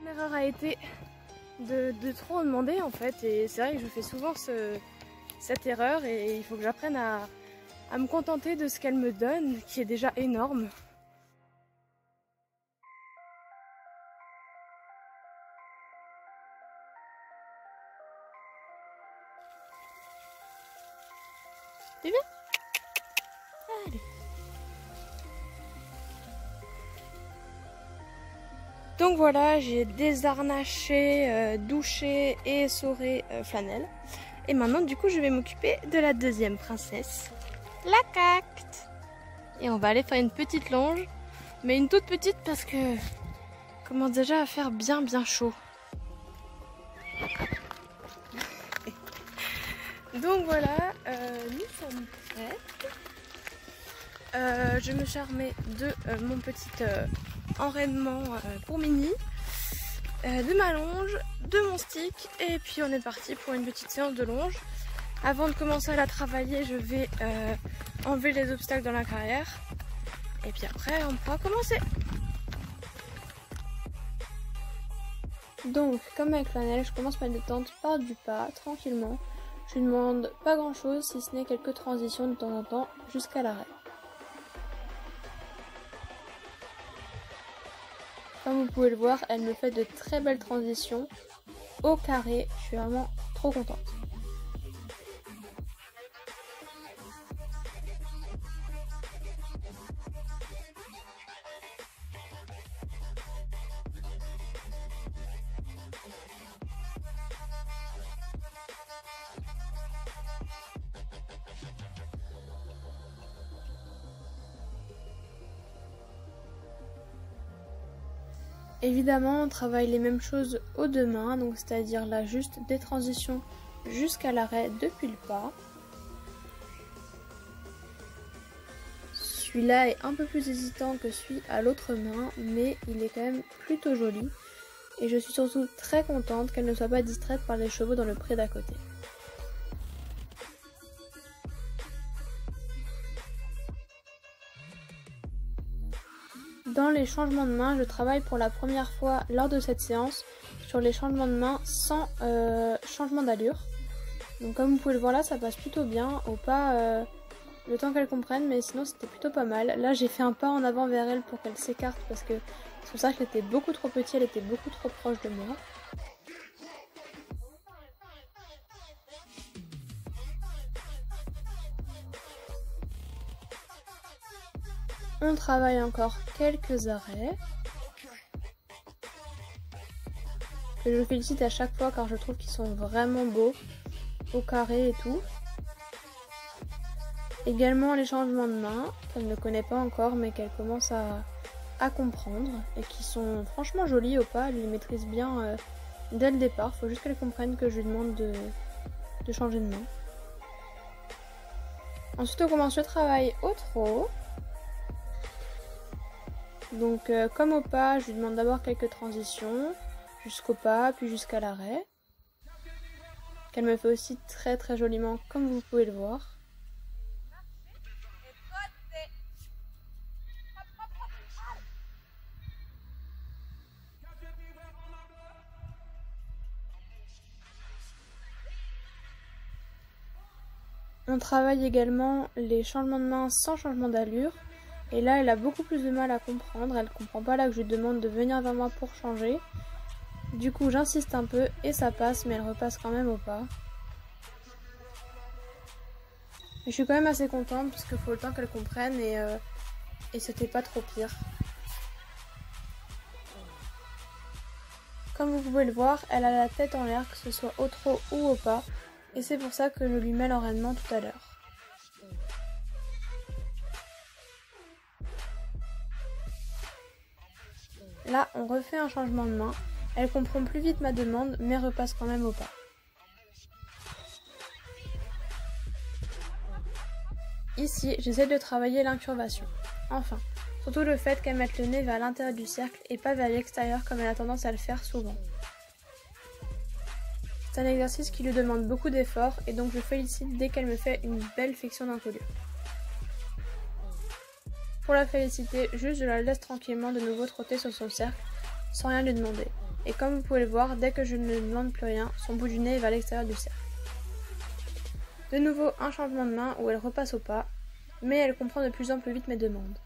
Mon erreur a été de trop en demander en fait, et c'est vrai que je fais souvent cette erreur, et il faut que j'apprenne à me contenter de ce qu'elle me donne, qui est déjà énorme. Tu viens? Allez. Donc voilà, j'ai désharnaché, douché et essoré Flanelle. Et maintenant du coup je vais m'occuper de la deuxième princesse, la Cacte. Et on va aller faire une petite longe, mais une toute petite parce que commence déjà à faire bien chaud. Donc voilà, nous sommes prêts. Je me suis armée de mon petit enraînement pour Mini, de ma longe, de mon stick, et puis on est parti pour une petite séance de longe. Avant de commencer à la travailler, je vais enlever les obstacles dans la carrière, et puis après on pourra commencer. Donc comme avec Flanelle, je commence ma détente par du pas, tranquillement. Je ne demande pas grand chose si ce n'est quelques transitions de temps en temps jusqu'à l'arrêt. Comme vous pouvez le voir, elle me fait de très belles transitions au carré. Je suis vraiment trop contente. Évidemment, on travaille les mêmes choses aux deux mains, donc c'est-à-dire là juste des transitions jusqu'à l'arrêt depuis le pas. Celui-là est un peu plus hésitant que celui à l'autre main, mais il est quand même plutôt joli. Et je suis surtout très contente qu'elle ne soit pas distraite par les chevaux dans le pré d'à côté. Dans les changements de main, je travaille pour la première fois lors de cette séance sur les changements de main sans changement d'allure. Donc comme vous pouvez le voir là, ça passe plutôt bien au pas le temps qu'elle comprenne, mais sinon c'était plutôt pas mal. Là j'ai fait un pas en avant vers elle pour qu'elle s'écarte parce que c'est pour ça qu'elle était beaucoup trop petite, elle était beaucoup trop proche de moi. On travaille encore quelques arrêts, que je félicite à chaque fois car je trouve qu'ils sont vraiment beaux, au carré et tout. Également les changements de main, qu'elle ne connaît pas encore mais qu'elle commence à comprendre, et qui sont franchement jolis au pas, elle les maîtrise bien dès le départ, faut juste qu'elle comprenne que je lui demande de changer de main. Ensuite on commence le travail au trot. Donc comme au pas, je lui demande d'abord quelques transitions, jusqu'au pas, puis jusqu'à l'arrêt. Qu'elle me fait aussi très joliment comme vous pouvez le voir. On travaille également les changements de main sans changement d'allure. Et là, elle a beaucoup plus de mal à comprendre. Elle comprend pas là que je lui demande de venir vers moi pour changer. Du coup, j'insiste un peu et ça passe, mais elle repasse quand même au pas. Et je suis quand même assez contente parce qu'il faut le temps qu'elle comprenne, et c'était pas trop pire. Comme vous pouvez le voir, elle a la tête en l'air, que ce soit au trot ou au pas. Et c'est pour ça que je lui mets l'enraînement tout à l'heure. Là, on refait un changement de main. Elle comprend plus vite ma demande, mais repasse quand même au pas. Ici, j'essaie de travailler l'incurvation. Enfin, surtout le fait qu'elle mette le nez vers l'intérieur du cercle et pas vers l'extérieur comme elle a tendance à le faire souvent. C'est un exercice qui lui demande beaucoup d'efforts, et donc je félicite dès qu'elle me fait une belle flexion d'encolure. Pour la féliciter, juste je la laisse tranquillement de nouveau trotter sur son cercle, sans rien lui demander. Et comme vous pouvez le voir, dès que je ne demande plus rien, son bout du nez va à l'extérieur du cercle. De nouveau un changement de main où elle repasse au pas, mais elle comprend de plus en plus vite mes demandes.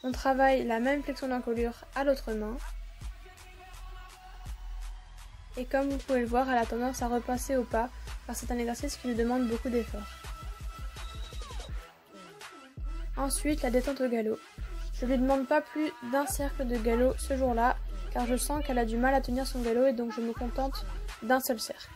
On travaille la même flexion d'encolure à l'autre main. Et comme vous pouvez le voir, elle a tendance à repasser au pas, car c'est un exercice qui lui demande beaucoup d'efforts. Ensuite, la détente au galop. Je ne lui demande pas plus d'un cercle de galop ce jour-là, car je sens qu'elle a du mal à tenir son galop et donc je me contente d'un seul cercle.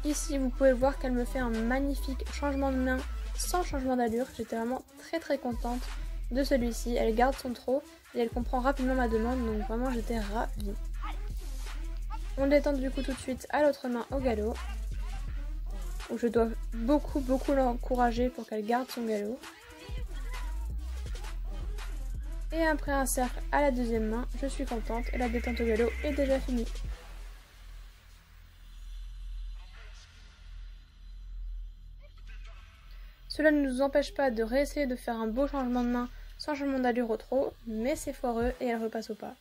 Ici, vous pouvez voir qu'elle me fait un magnifique changement de main sans changement d'allure. J'étais vraiment très contente de celui-ci. Elle garde son trot et elle comprend rapidement ma demande, donc vraiment j'étais ravie. On détend du coup tout de suite à l'autre main au galop, où je dois beaucoup l'encourager pour qu'elle garde son galop. Et après un cercle à la deuxième main, je suis contente et la détente au galop est déjà finie. Cela ne nous empêche pas de réessayer de faire un beau changement de main sans changement d'allure au trot, mais c'est foireux et elle repasse au pas.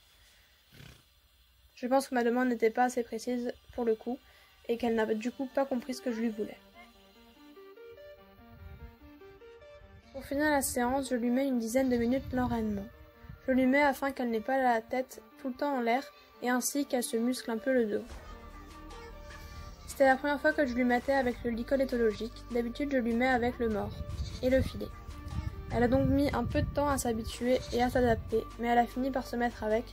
Je pense que ma demande n'était pas assez précise pour le coup et qu'elle n'a du coup pas compris ce que je lui voulais. Pour finir la séance, je lui mets une dizaine de minutes d'enraînement. Je lui mets afin qu'elle n'ait pas la tête tout le temps en l'air et ainsi qu'elle se muscle un peu le dos. C'était la première fois que je lui mettais avec le licol éthologique, d'habitude je lui mets avec le mors et le filet. Elle a donc mis un peu de temps à s'habituer et à s'adapter, mais elle a fini par se mettre avec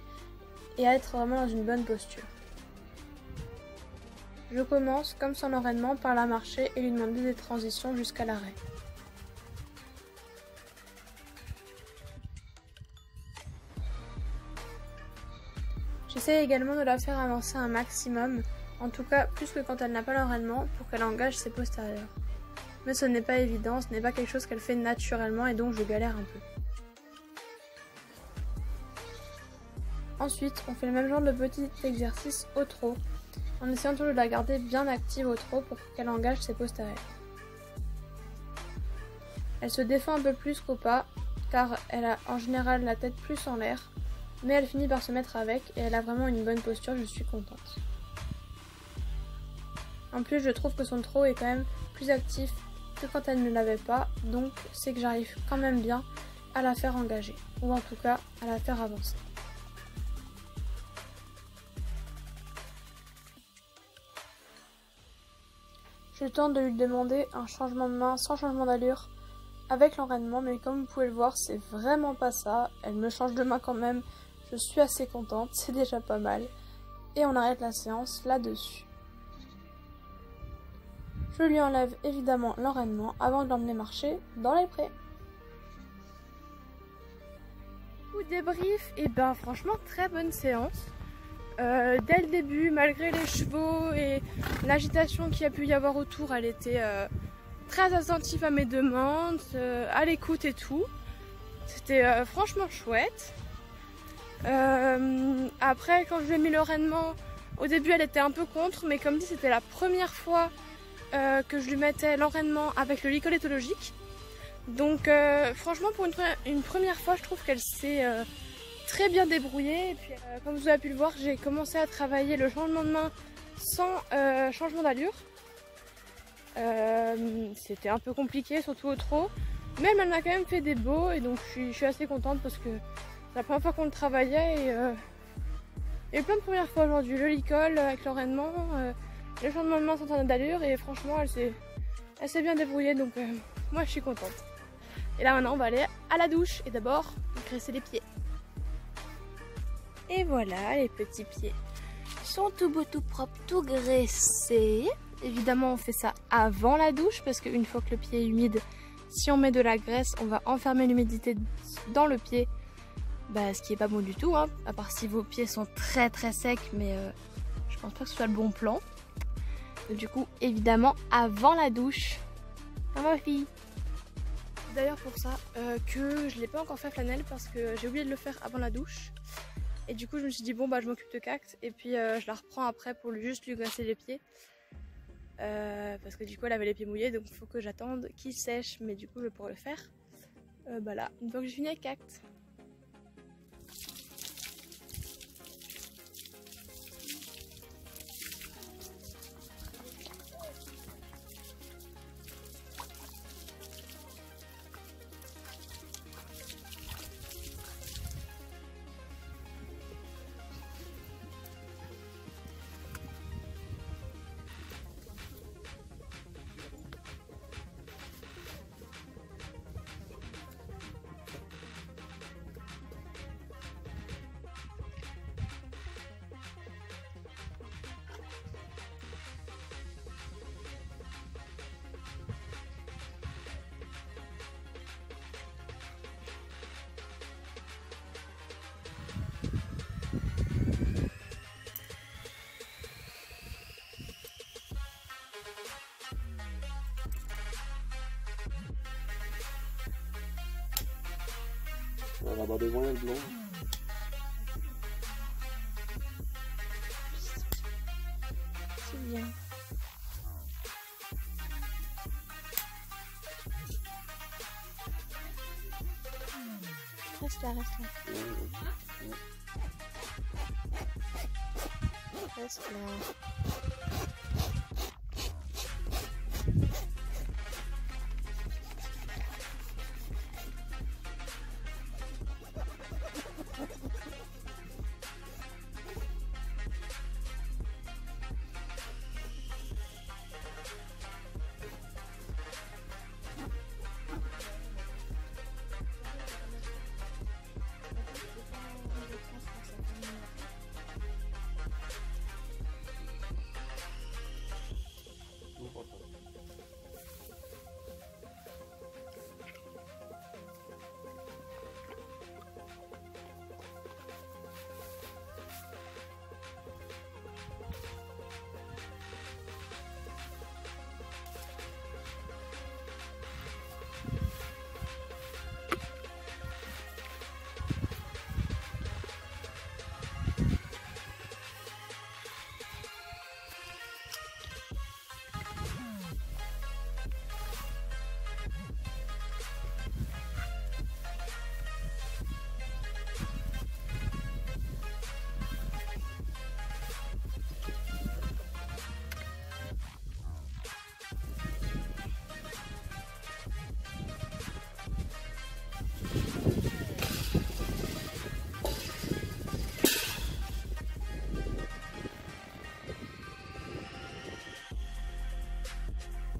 et à être vraiment dans une bonne posture. Je commence, comme son enraînement, par la marcher et lui demander des transitions jusqu'à l'arrêt. J'essaie également de la faire avancer un maximum, en tout cas plus que quand elle n'a pas l'enraînement, pour qu'elle engage ses postérieurs. Mais ce n'est pas évident, ce n'est pas quelque chose qu'elle fait naturellement et donc je galère un peu. Ensuite, on fait le même genre de petit exercice au trot, en essayant toujours de la garder bien active au trot pour qu'elle engage ses postérieurs. Elle se défend un peu plus qu'au pas, car elle a en général la tête plus en l'air, mais elle finit par se mettre avec et elle a vraiment une bonne posture, je suis contente. En plus, je trouve que son trot est quand même plus actif que quand elle ne l'avait pas, donc c'est que j'arrive quand même bien à la faire engager, ou en tout cas à la faire avancer. Je tente de lui demander un changement de main sans changement d'allure avec l'enraînement, mais comme vous pouvez le voir, c'est vraiment pas ça. Elle me change de main quand même, je suis assez contente, c'est déjà pas mal. Et on arrête la séance là-dessus. Je lui enlève évidemment l'enraînement avant de l'emmener marcher dans les prés. Coup débrief, et ben franchement très bonne séance. Dès le début, malgré les chevaux et l'agitation qu'il y a pu y avoir autour, elle était très attentive à mes demandes, à l'écoute et tout. C'était franchement chouette. Après, quand je lui ai mis l'enraînement, au début elle était un peu contre, mais comme dit c'était la première fois que je lui mettais l'enraînement avec le licol éthologique. Donc franchement pour une première fois je trouve qu'elle s'est très bien débrouillée. Et puis comme vous avez pu le voir, j'ai commencé à travailler le changement de main sans changement d'allure. C'était un peu compliqué, surtout au trot, mais elle m'en a quand même fait des beaux et donc je suis assez contente parce que c'est la première fois qu'on le travaillait et il y a eu plein de premières fois aujourd'hui. Le licol avec l'enraînement, le changement de main sans changement d'allure et franchement elle s'est bien débrouillée, donc moi je suis contente. Et là maintenant on va aller à la douche et d'abord graisser les pieds. Et voilà, les petits pieds sont tout beaux, tout propres, tout graissés. Évidemment on fait ça avant la douche parce qu'une fois que le pied est humide, si on met de la graisse, on va enfermer l'humidité dans le pied. Bah, ce qui est pas bon du tout, hein, à part si vos pieds sont très secs, mais je pense pas que ce soit le bon plan. Donc, du coup, évidemment, avant la douche. Ah ma fille. D'ailleurs pour ça que je l'ai pas encore fait flanelle parce que j'ai oublié de le faire avant la douche. Et du coup je me suis dit bon bah je m'occupe de Cacte et puis je la reprends après pour juste lui graisser les pieds. Parce que du coup elle avait les pieds mouillés, donc il faut que j'attende qu'il sèche, mais du coup je pourrai le faire bah là, une fois que j'ai fini avec Cacte. On va avoir besoin de blanc. C'est bien. Reste là, reste là. Reste là.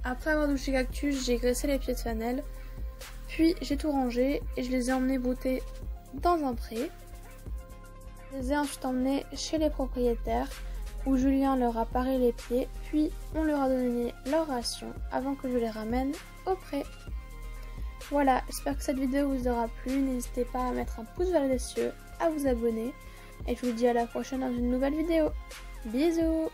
Après avoir douché Cactus, j'ai graissé les pieds de Fanel, puis j'ai tout rangé et je les ai emmenés brouter dans un pré. Je les ai ensuite emmenés chez les propriétaires où Julien leur a paré les pieds, puis on leur a donné leur ration avant que je les ramène au pré. Voilà, j'espère que cette vidéo vous aura plu, n'hésitez pas à mettre un pouce vers les cieux, à vous abonner et je vous dis à la prochaine dans une nouvelle vidéo. Bisous!